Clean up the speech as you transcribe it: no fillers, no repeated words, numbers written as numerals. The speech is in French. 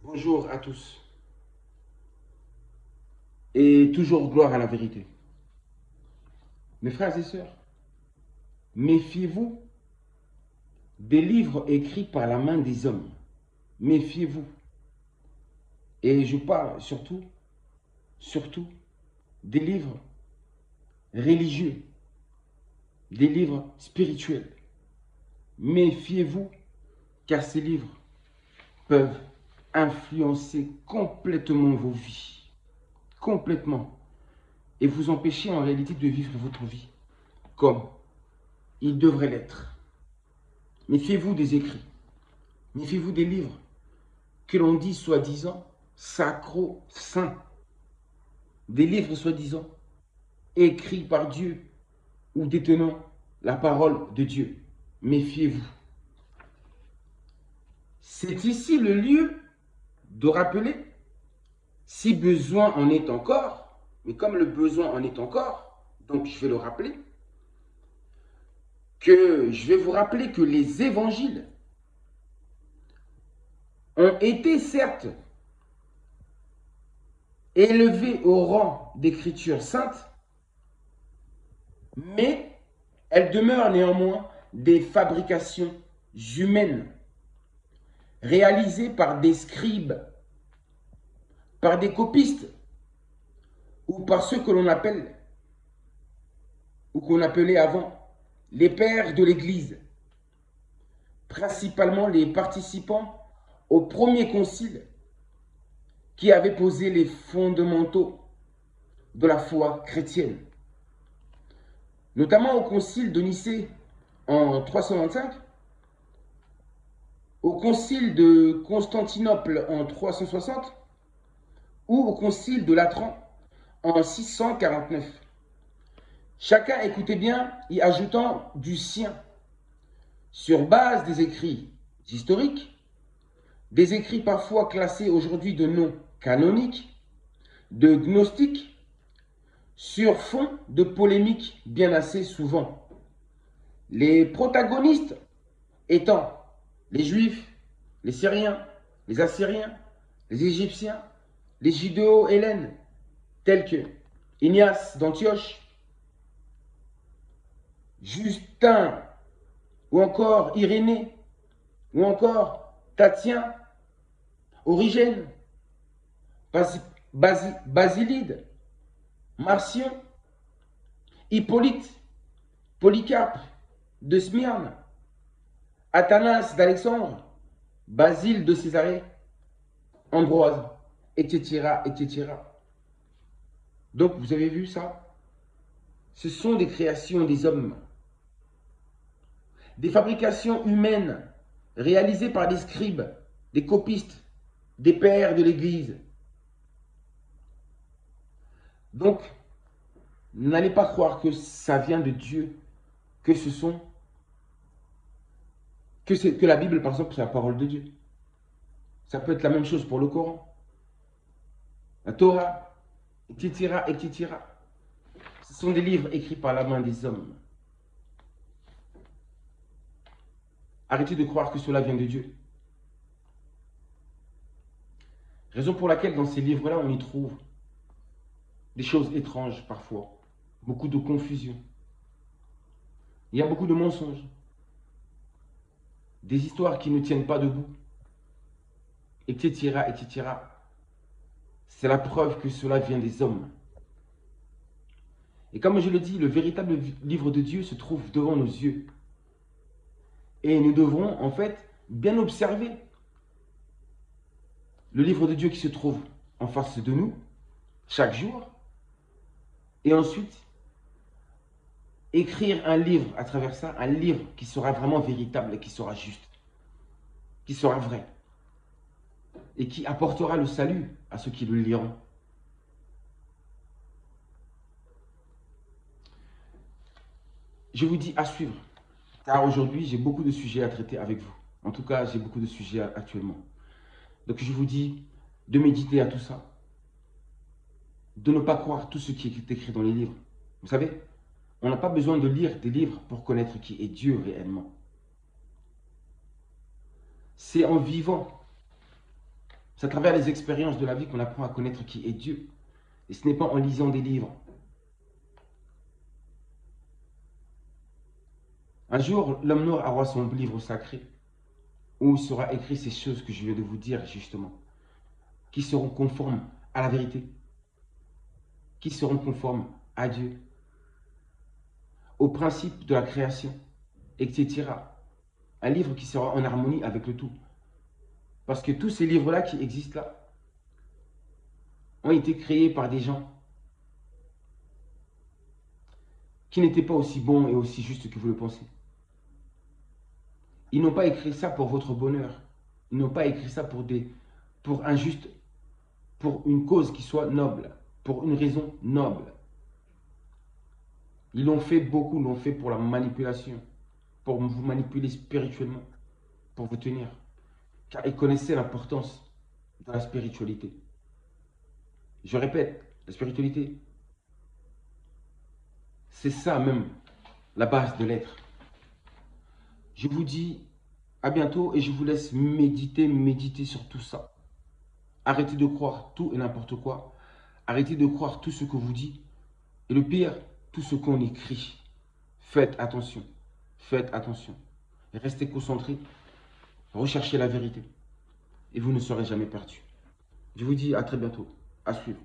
Bonjour à tous et toujours gloire à la vérité. Mes frères et sœurs, méfiez-vous des livres écrits par la main des hommes. Méfiez-vous. Et je parle surtout des livres religieux, des livres spirituels. Méfiez-vous car ces livres peuvent influencer complètement vos vies. Complètement. Et vous empêcher en réalité de vivre votre vie comme il devrait l'être. Méfiez-vous des écrits. Méfiez-vous des livres que l'on dit soi-disant sacro-saints. Des livres soi-disant écrits par Dieu ou détenant la parole de Dieu. Méfiez-vous. C'est ici le lieu de rappeler, si besoin en est encore, mais comme le besoin en est encore, donc je vais le rappeler, que je vais vous rappeler que les évangiles ont été certes élevés au rang d'écriture sainte, mais elles demeurent néanmoins des fabrications humaines réalisées par des scribes, par des copistes ou par ceux que l'on appelle ou qu'on appelait avant les pères de l'Église, principalement les participants au premier concile qui avait posé les fondamentaux de la foi chrétienne, notamment au concile de Nicée en 325, au concile de Constantinople en 360 ou au concile de Latran en 649. Chacun, écoutez bien, y ajoutant du sien, sur base des écrits historiques, des écrits parfois classés aujourd'hui de non canoniques, de gnostiques, sur fond de polémiques bien assez souvent. Les protagonistes étant les Juifs, les Syriens, les Assyriens, les Égyptiens, les Judéo-Hellènes, tels que Ignace d'Antioche, Justin, ou encore Irénée, ou encore Tatien, Origène, Basilide, Marcion, Hippolyte, Polycarpe de Smyrne, Athanas d'Alexandre, Basile de Césarée, Ambroise, etc., etc. Donc, vous avez vu ça? Ce sont des créations des hommes, des fabrications humaines réalisées par des scribes, des copistes, des pères de l'Église. Donc, n'allez pas croire que ça vient de Dieu, que ce sont, que la Bible, par exemple, c'est la parole de Dieu. Ça peut être la même chose pour le Coran, la Torah, etc., etc. Ce sont des livres écrits par la main des hommes. Arrêtez de croire que cela vient de Dieu. Raison pour laquelle dans ces livres-là, on y trouve des choses étranges parfois, beaucoup de confusion. Il y a beaucoup de mensonges, des histoires qui ne tiennent pas debout, etc., etc. C'est la preuve que cela vient des hommes. Et comme je le dis, le véritable livre de Dieu se trouve devant nos yeux. Et nous devrons en fait bien observer le livre de Dieu qui se trouve en face de nous, chaque jour, et ensuite écrire un livre à travers ça, un livre qui sera vraiment véritable et qui sera juste, qui sera vrai, et qui apportera le salut à ceux qui le liront. Je vous dis à suivre, car aujourd'hui j'ai beaucoup de sujets à traiter avec vous. En tout cas, j'ai beaucoup de sujets actuellement. Donc je vous dis de méditer à tout ça, de ne pas croire tout ce qui est écrit dans les livres. Vous savez, on n'a pas besoin de lire des livres pour connaître qui est Dieu réellement. C'est en vivant C'est à travers les expériences de la vie qu'on apprend à connaître qui est Dieu. Et ce n'est pas en lisant des livres. Un jour, l'homme noir aura son livre sacré, où il sera écrit ces choses que je viens de vous dire justement, qui seront conformes à la vérité, qui seront conformes à Dieu, au principe de la création, etc. Un livre qui sera en harmonie avec le tout. Parce que tous ces livres-là qui existent là, ont été créés par des gens qui n'étaient pas aussi bons et aussi justes que vous le pensez. Ils n'ont pas écrit ça pour votre bonheur. Ils n'ont pas écrit ça pour un juste, pour une cause qui soit noble, pour une raison noble. Ils l'ont fait, beaucoup l'ont fait pour la manipulation, pour vous manipuler spirituellement, pour vous tenir. Car ils connaissaient l'importance de la spiritualité. Je répète, la spiritualité, c'est ça même, la base de l'être. Je vous dis à bientôt et je vous laisse méditer sur tout ça. Arrêtez de croire tout et n'importe quoi. Arrêtez de croire tout ce que vous dites. Et le pire, tout ce qu'on écrit. Faites attention. Faites attention. Et restez concentrés. Recherchez la vérité. Et vous ne serez jamais perdu. Je vous dis à très bientôt. À suivre.